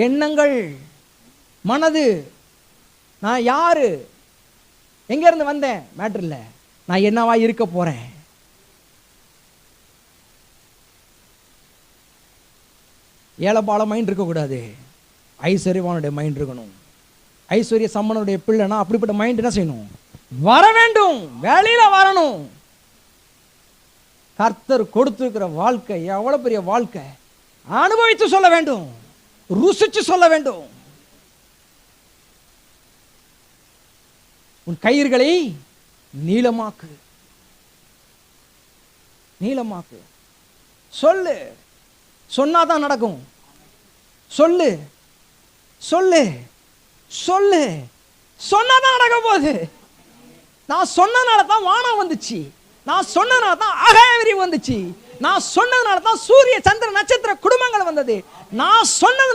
எண்ணங்கள், மனது. நான் யாரு, எங்க இருந்து வந்தேன் மேட்டர் இல்லை, நான் என்னவா இருக்க போறேன். ஏழைப்பால மைண்ட் இருக்கக்கூடாது, ஐஸ்வர்யவானுடைய மைண்ட் இருக்கணும். ஐஸ்வர்ய சம்மனுடைய பிள்ளைனா அப்படிப்பட்ட மைண்ட் என்ன செய்யணும், வர வேண்டும், வேலையில வரணும். கர்த்தர் கொடுத்திருக்கிற வாழ்க்கை எவ்வளவு பெரிய வாழ்க்கை, அனுபவித்து சொல்ல வேண்டும், ருசிச்சு சொல்ல வேண்டும். உன் கயிறுகளை நீளமாக்கு, நீளமாக்கு. சொல்லு, சொன்னாதான் நடக்கும். சொல்லு சொல்லு சொல்லு, சொன்னாதான் நடக்க போகுது. நான் சொன்னதுனால தான் வானம் வந்துச்சு, நான் சொன்னதுனால தான் அகாவிரி வந்துச்சு, நான் சொன்னதுனால தான் சூரிய சந்திர நட்சத்திர குடும்பங்கள் வந்தது, நான் சொன்னது